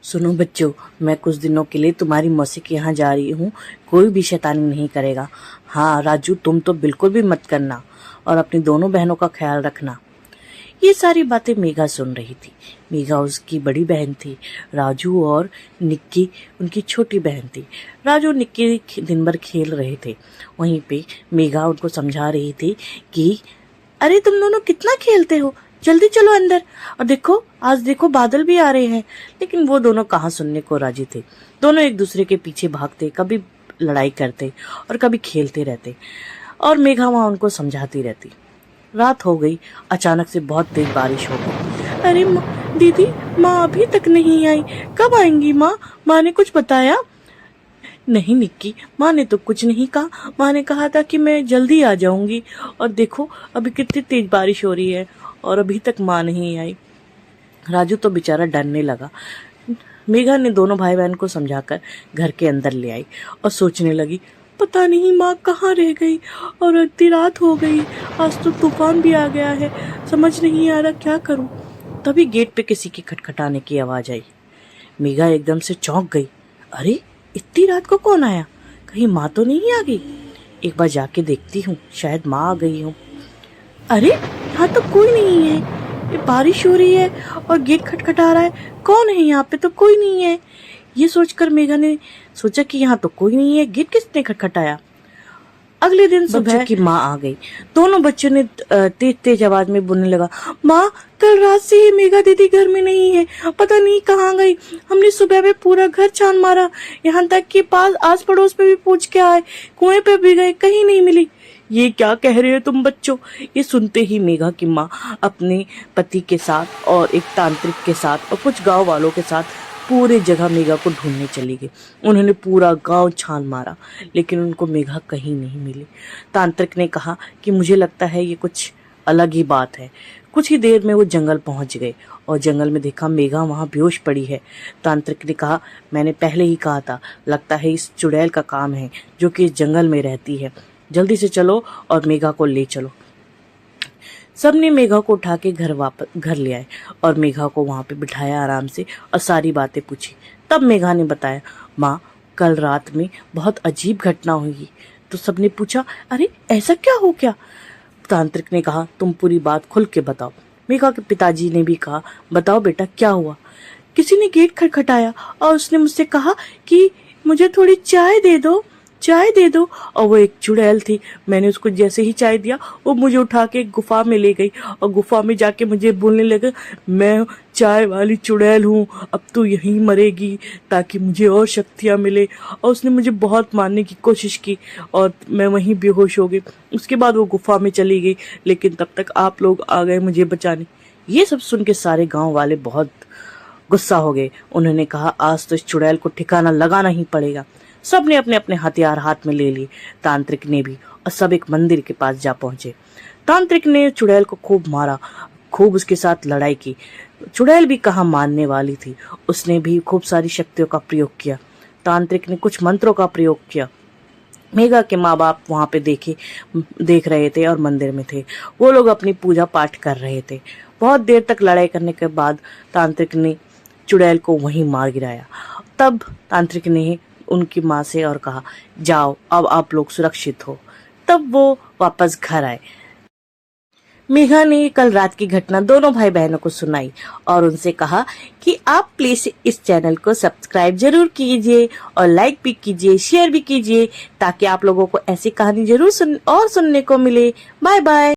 सुनो बच्चों, मैं कुछ दिनों के लिए तुम्हारी मौसी के यहाँ जा रही हूँ। कोई भी शैतानी नहीं करेगा। हाँ राजू, तुम तो बिल्कुल भी मत करना और अपनी दोनों बहनों का ख्याल रखना। ये सारी बातें मेघा सुन रही थी। मेघा उसकी बड़ी बहन थी। राजू और निक्की उनकी छोटी बहन थी। राजू और निक्की दिन भर खेल रहे थे। वहीं पे मेघा उनको समझा रही थी कि अरे तुम दोनों कितना खेलते हो, जल्दी चलो अंदर। और देखो, आज देखो बादल भी आ रहे हैं। लेकिन वो दोनों कहाँ सुनने को राजी थे। दोनों एक दूसरे के पीछे भागते, कभी लड़ाई करते और कभी खेलते रहते। और मेघा वहां उनको समझाती रहती। रात हो गई। अचानक से बहुत तेज बारिश हो गई। अरे दीदी, माँ अभी तक नहीं आई, कब आएंगी माँ? माँ ने कुछ बताया? नहीं निक्की, माँ ने तो कुछ नहीं कहा। माँ ने कहा था कि मैं जल्दी आ जाऊंगी। और देखो अभी कितनी तेज बारिश हो रही है और अभी तक माँ नहीं आई। राजू तो बेचारा डरने लगा। मेघा ने दोनों भाई बहन को समझाकर घर के अंदर ले आई और सोचने लगी, पता नहीं माँ कहाँ रह गई और इतनी रात हो गई। आज तो तूफान भी आ गया है, समझ नहीं आ रहा क्या करूं। तभी गेट पे किसी के खटखटाने की आवाज आई। मेघा एकदम से चौंक गई। अरे इतनी रात को कौन आया? कहीं माँ तो नहीं आ गई? एक बार जाके देखती हूँ, शायद माँ आ गई हो। अरे यहाँ तो कोई नहीं है। ये बारिश हो रही है और गेट खटखटा रहा है। कौन है यहाँ पे? तो कोई नहीं है। ये सोचकर मेघा ने सोचा कि यहाँ तो कोई नहीं है, गेट किसने खटखटाया। अगले दिन सुबह की माँ आ गई। दोनों बच्चों ने तेज तेज आवाज में बोलने लगा, माँ कल रात से ही मेघा दीदी घर में नहीं है, पता नहीं कहाँ गई। हमने सुबह में पूरा घर छान मारा, यहाँ तक कि पास आस पड़ोस पे भी पूछ के आए, कुएं पे भी गए, कहीं नहीं मिली। ये क्या कह रहे हो तुम बच्चों? ये सुनते ही मेघा की माँ अपने पति के साथ और एक तांत्रिक के साथ और कुछ गांव वालों के साथ पूरे जगह मेघा को ढूंढने चली गई। उन्होंने पूरा गांव छान मारा, लेकिन उनको मेघा कहीं नहीं मिली। तांत्रिक ने कहा कि मुझे लगता है ये कुछ अलग ही बात है। कुछ ही देर में वो जंगल पहुंच गए और जंगल में देखा मेघा वहां बेहोश पड़ी है। तांत्रिक ने कहा, मैंने पहले ही कहा था, लगता है इस चुड़ैल का काम है जो कि इस जंगल में रहती है। जल्दी से चलो और मेघा को ले चलो। सबने मेघा को उठा के घर ले आए और मेघा को वहां पे बिठाया आराम से और सारी बातें पूछी। तब मेघा ने बताया, माँ कल रात में बहुत अजीब घटना हुई। तो सबने पूछा, अरे ऐसा क्या हो गया? तांत्रिक ने कहा, तुम पूरी बात खुल के बताओ। मेघा के पिताजी ने भी कहा, बताओ बेटा क्या हुआ? किसी ने गेट खटखटाया और उसने मुझसे कहा कि मुझे थोड़ी चाय दे दो, चाय दे दो। और वो एक चुड़ैल थी। मैंने उसको जैसे ही चाय दिया, वो मुझे उठा के गुफा में ले गई और गुफा में जाके मुझे बोलने लगा, मैं चाय वाली चुड़ैल हूँ, अब तू यहीं मरेगी ताकि मुझे और शक्तियाँ मिले। और उसने मुझे बहुत मारने की कोशिश की और मैं वहीं बेहोश हो गई। उसके बाद वो गुफा में चली गई, लेकिन तब तक आप लोग आ गए मुझे बचाने। ये सब सुन के सारे गाँव वाले बहुत गुस्सा हो गए। उन्होंने कहा, आज तो इस चुड़ैल को ठिकाना लगाना ही पड़ेगा। सबने अपने अपने हथियार हाथ में ले लिए, तांत्रिक ने भी, और सब एक मंदिर के पास जा पहुंचे। तांत्रिक ने चुड़ैल को खूब मारा, खूब उसके साथ लड़ाई की। चुड़ैल भी कहाँ मानने वाली थी, उसने भी खूब सारी शक्तियों का प्रयोग किया। तांत्रिक ने कुछ मंत्रों का प्रयोग किया। मेघा के माँ बाप वहां पे देख रहे थे और मंदिर में थे। वो लोग अपनी पूजा पाठ कर रहे थे। बहुत देर तक लड़ाई करने के बाद तांत्रिक ने चुड़ैल को वहीं मार गिराया। तब तांत्रिक ने उनकी माँ से और कहा, जाओ अब आप लोग सुरक्षित हो। तब वो वापस घर आए। मेघा ने कल रात की घटना दोनों भाई बहनों को सुनाई और उनसे कहा कि आप प्लीज इस चैनल को सब्सक्राइब जरूर कीजिए और लाइक भी कीजिए, शेयर भी कीजिए, ताकि आप लोगों को ऐसी कहानी जरूर सुनने को मिले। Bye bye.